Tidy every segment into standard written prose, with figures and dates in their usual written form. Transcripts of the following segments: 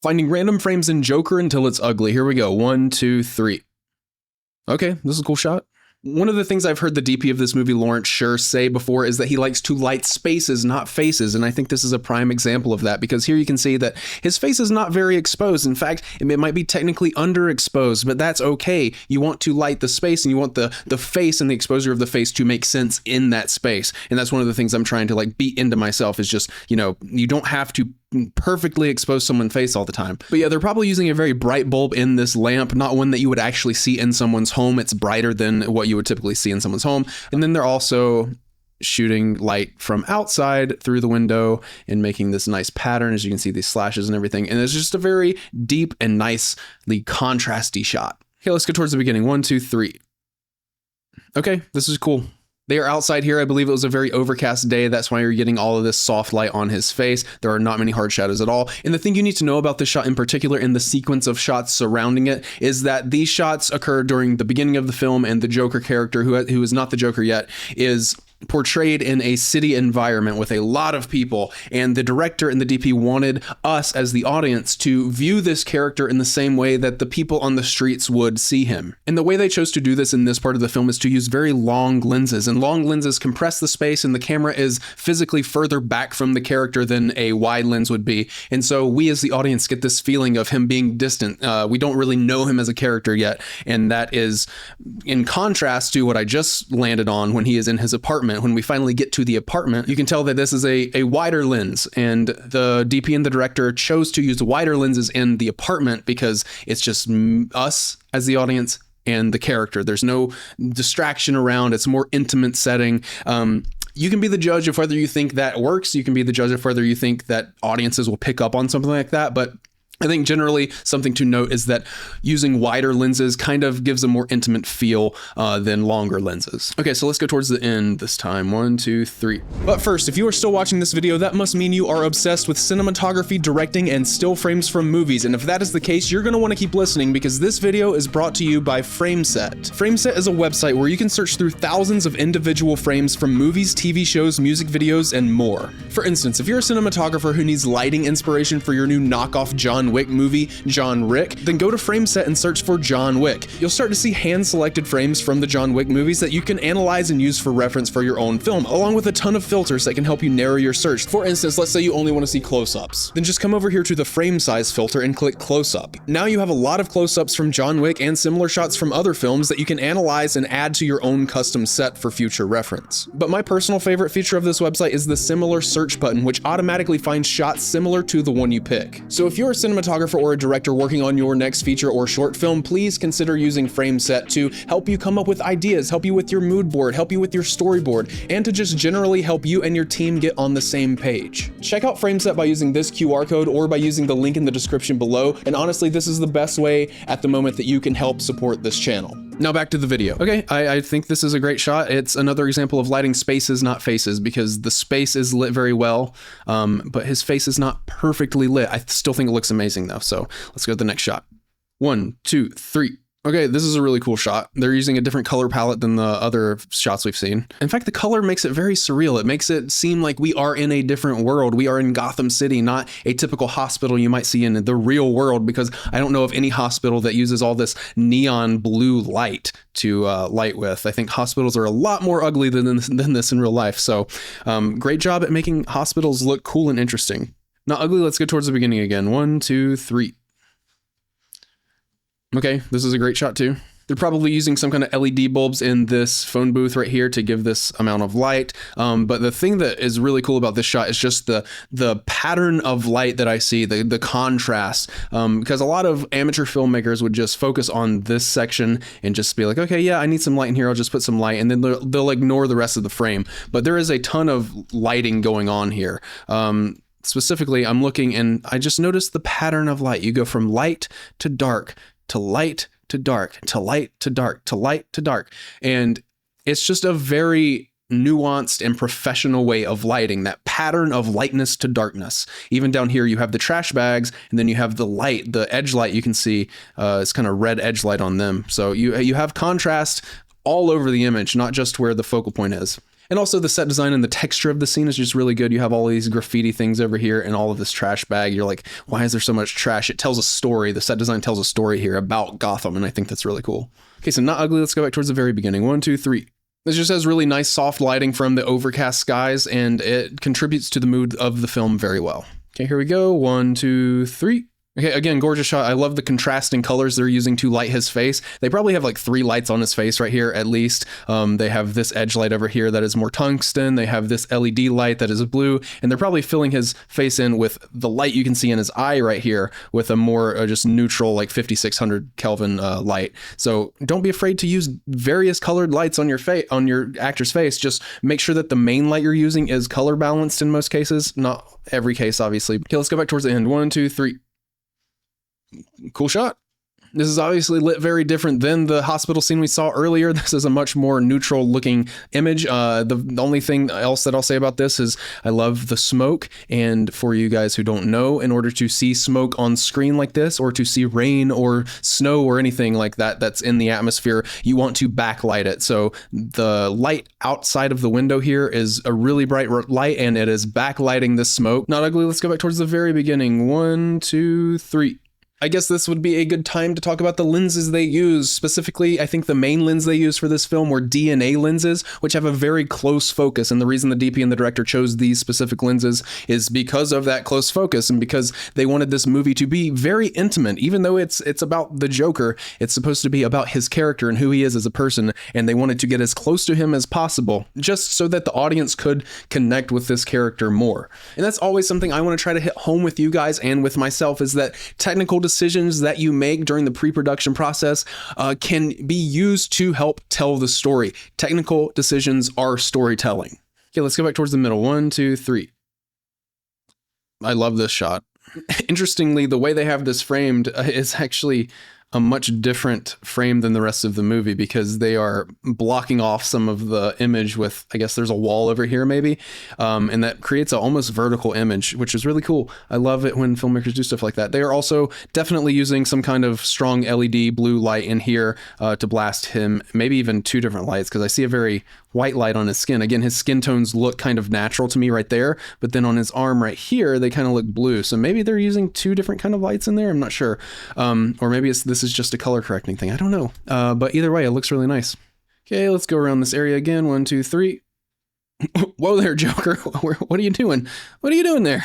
Finding random frames in Joker until it's ugly. Here we go. 1, 2, 3. Okay, this is a cool shot. One of the things I've heard the DP of this movie, Lawrence Sher, say before is that he likes to light spaces, not faces. And I think this is a prime example of that, because here you can see that his face is not very exposed. In fact, it might be technically underexposed, but that's okay. You want to light the space, and you want the face and the exposure of the face to make sense in that space. And that's one of the things I'm trying to like beat into myself, is just, you know, you don't have to perfectly expose someone's face all the time. But yeah, they're probably using a very bright bulb in this lamp, not one that you would actually see in someone's home. It's brighter than what you would typically see in someone's home. And then they're also shooting light from outside through the window and making this nice pattern, as you can see these slashes and everything. And it's just a very deep and nicely contrasty shot. Okay, let's go towards the beginning. 1, 2, 3. Okay, this is cool. They are outside here. I believe it was a very overcast day. That's why you're getting all of this soft light on his face. There are not many hard shadows at all. And the thing you need to know about this shot in particular, in the sequence of shots surrounding it, is that these shots occur during the beginning of the film, and the Joker character, who is not the Joker yet, is portrayed in a city environment with a lot of people, and the director and the DP wanted us as the audience to view this character in the same way that the people on the streets would see him. And the way they chose to do this in this part of the film is to use very long lenses, and long lenses compress the space, and the camera is physically further back from the character than a wide lens would be. And so we as the audience get this feeling of him being distant. We don't really know him as a character yet, and that is in contrast to what I just landed on when he is in his apartment. When we finally get to the apartment, you can tell that this is a wider lens, and the DP and the director chose to use wider lenses in the apartment because it's just us as the audience and the character. There's no distraction around. It's a more intimate setting. You can be the judge of whether you think that works. You can be the judge of whether you think that audiences will pick up on something like that. But I think generally something to note is that using wider lenses kind of gives a more intimate feel than longer lenses. Okay, so let's go towards the end this time. 1, 2, 3. But first, if you are still watching this video, that must mean you are obsessed with cinematography, directing, and still frames from movies. And if that is the case, you're going to want to keep listening, because this video is brought to you by Frameset. Frameset is a website where you can search through thousands of individual frames from movies, TV shows, music videos, and more. For instance, if you're a cinematographer who needs lighting inspiration for your new knockoff John Wick movie, John Wick, then go to Frameset and search for John Wick. You'll start to see hand-selected frames from the John Wick movies that you can analyze and use for reference for your own film, along with a ton of filters that can help you narrow your search. For instance, let's say you only want to see close-ups. Then just come over here to the frame size filter and click close-up. Now you have a lot of close-ups from John Wick and similar shots from other films that you can analyze and add to your own custom set for future reference. But my personal favorite feature of this website is the similar search button, which automatically finds shots similar to the one you pick. So if you're a cinematographer or a director working on your next feature or short film, please consider using Frameset to help you come up with ideas, help you with your mood board, help you with your storyboard, and to just generally help you and your team get on the same page. Check out Frameset by using this QR code or by using the link in the description below, and honestly, this is the best way at the moment that you can help support this channel. Now back to the video. Okay, I think this is a great shot. It's another example of lighting spaces, not faces, because the space is lit very well, but his face is not perfectly lit. I still think it looks amazing though, so let's go to the next shot. 1, 2, 3. Okay, this is a really cool shot. They're using a different color palette than the other shots we've seen. In fact, the color makes it very surreal. It makes it seem like we are in a different world. We are in Gotham City, not a typical hospital you might see in the real world, because I don't know of any hospital that uses all this neon blue light to light with. I think hospitals are a lot more ugly than this in real life. So great job at making hospitals look cool and interesting. Not ugly, let's go towards the beginning again. 1, 2, 3. Okay, this is a great shot too. They're probably using some kind of LED bulbs in this phone booth right here to give this amount of light. But the thing that is really cool about this shot is just the pattern of light that I see, the contrast. Because a lot of amateur filmmakers would just focus on this section and just be like, okay, yeah, I need some light in here. I'll just put some light, and then they'll ignore the rest of the frame. But there is a ton of lighting going on here. Specifically, I'm looking and I just noticed the pattern of light. You go from light to dark, to light to dark, to light to dark, to light to dark. And it's just a very nuanced and professional way of lighting, that pattern of lightness to darkness. Even down here, you have the trash bags, and then you have the light, the edge light you can see. It's kind of red edge light on them. So you have contrast all over the image, not just where the focal point is. And also the set design and the texture of the scene is just really good. You have all these graffiti things over here and all of this trash bag. You're like, why is there so much trash? It tells a story. The set design tells a story here about Gotham, and I think that's really cool. Okay, so not ugly. Let's go back towards the very beginning. 1, 2, 3. This just has really nice soft lighting from the overcast skies, and it contributes to the mood of the film very well. Okay, here we go. 1, 2, 3. Okay, again, gorgeous shot. I love the contrasting colors they're using to light his face. They probably have like 3 lights on his face right here at least. They have this edge light over here that is more tungsten. They have this LED light that is blue, and they're probably filling his face in with the light you can see in his eye right here with a more just neutral like 5600 Kelvin light. So don't be afraid to use various colored lights on your face, on your actor's face. Just make sure that the main light you're using is color balanced in most cases. Not every case, obviously. Okay, let's go back towards the end. 1, 2, 3. Cool shot. This is obviously lit very different than the hospital scene we saw earlier. This is a much more neutral looking image. The only thing else that I'll say about this is I love the smoke. And for you guys who don't know, in order to see smoke on screen like this, or to see rain or snow or anything like that that's in the atmosphere, you want to backlight it. So the light outside of the window here is a really bright light, and it is backlighting the smoke. Not ugly. Let's go back towards the very beginning. 1, 2, 3. I guess this would be a good time to talk about the lenses they use. Specifically, I think the main lens they used for this film were DNA lenses, which have a very close focus. And the reason the DP and the director chose these specific lenses is because of that close focus, and because they wanted this movie to be very intimate. Even though it's about the Joker, it's supposed to be about his character and who he is as a person, and they wanted to get as close to him as possible, just so that the audience could connect with this character more. And that's always something I want to try to hit home with you guys and with myself, is that technical decisions that you make during the pre-production process can be used to help tell the story. Technical decisions are storytelling. Okay, let's go back towards the middle. 1, 2, 3. I love this shot. Interestingly, the way they have this framed is actually a much different frame than the rest of the movie, because they are blocking off some of the image with, I guess there's a wall over here maybe, and that creates an almost vertical image, which is really cool. I love it when filmmakers do stuff like that. They are also definitely using some kind of strong LED blue light in here to blast him, maybe even 2 different lights, because I see a very white light on his skin. Again, his skin tones look kind of natural to me right there, but then on his arm right here, they kind of look blue. So maybe they're using 2 different kind of lights in there. I'm not sure. Or maybe this is just a color correcting thing. I don't know. But either way, it looks really nice. Okay, let's go around this area again. 1, 2, 3. Whoa there, Joker. What are you doing? What are you doing there?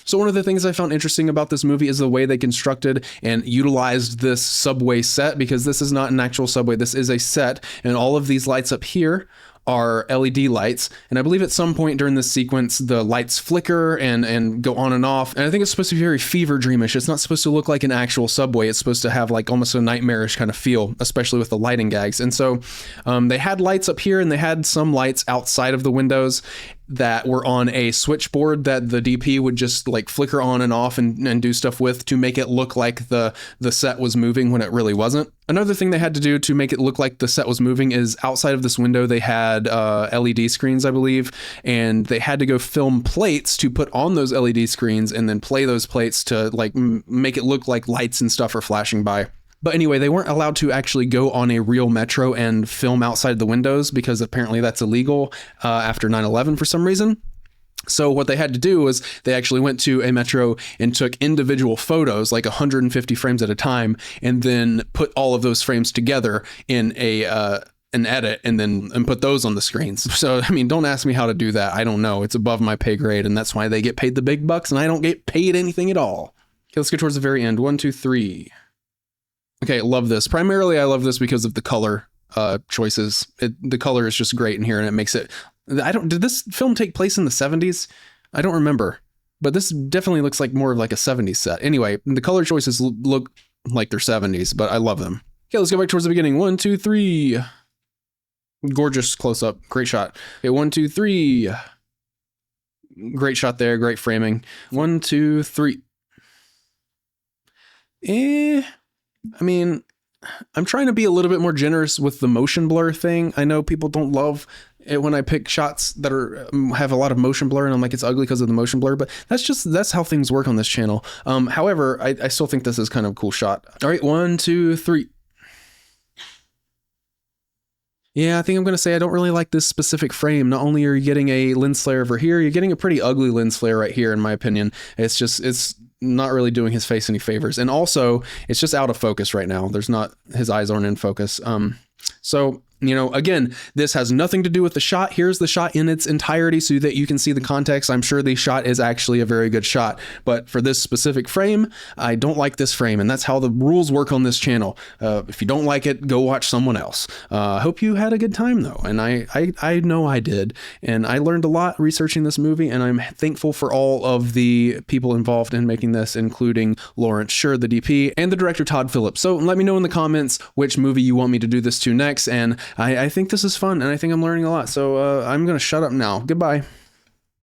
So one of the things I found interesting about this movie is the way they constructed and utilized this subway set, because this is not an actual subway. This is a set, and all of these lights up here are LED lights, and I believe at some point during this sequence the lights flicker and go on and off, and I think it's supposed to be very fever dreamish. It's not supposed to look like an actual subway. It's supposed to have like almost a nightmarish kind of feel, especially with the lighting gags. And so they had lights up here, and they had some lights outside of the windows that were on a switchboard that the DP would just like flicker on and off and do stuff with to make it look like the set was moving when it really wasn't. Another thing they had to do to make it look like the set was moving is outside of this window they had LED screens, I believe, and they had to go film plates to put on those LED screens and then play those plates to like make it look like lights and stuff are flashing by. But anyway, they weren't allowed to actually go on a real metro and film outside the windows, because apparently that's illegal after 9/11 for some reason. So what they had to do was they actually went to a metro and took individual photos, like 150 frames at a time, and then put all of those frames together in an edit and put those on the screens. So, I mean, don't ask me how to do that. I don't know. It's above my pay grade, and that's why they get paid the big bucks and I don't get paid anything at all. Okay, let's get towards the very end. 1, 2, 3. Okay, love this. Primarily, I love this because of the color choices. The color is just great in here, and it makes it... Did this film take place in the 70s? I don't remember, but this definitely looks like more of like a 70s set. Anyway, the color choices look like they're 70s, but I love them. Okay, let's go back towards the beginning. 1, 2, 3. Gorgeous close-up. Great shot. Okay, 1, 2, 3. Great shot there. Great framing. 1, 2, 3. I mean, I'm trying to be a little bit more generous with the motion blur thing. I know people don't love it when I pick shots that have a lot of motion blur, and I'm like, it's ugly because of the motion blur, but that's how things work on this channel. However, I still think this is kind of a cool shot. All right, 1, 2, 3. Yeah, I think I'm going to say I don't really like this specific frame. Not only are you getting a lens flare over here, you're getting a pretty ugly lens flare right here, in my opinion. It's not really doing his face any favors. And also, it's just out of focus right now. His eyes aren't in focus. So, again, this has nothing to do with the shot. Here's the shot in its entirety so that you can see the context. I'm sure the shot is actually a very good shot, but for this specific frame, I don't like this frame, and that's how the rules work on this channel. If you don't like it, go watch someone else. I hope you had a good time though, and I know I did, and I learned a lot researching this movie, and I'm thankful for all of the people involved in making this, including Lawrence Sher, the DP, and the director Todd Phillips. So let me know in the comments which movie you want me to do this to next, and I think this is fun, and I think I'm learning a lot. So I'm going to shut up now. Goodbye.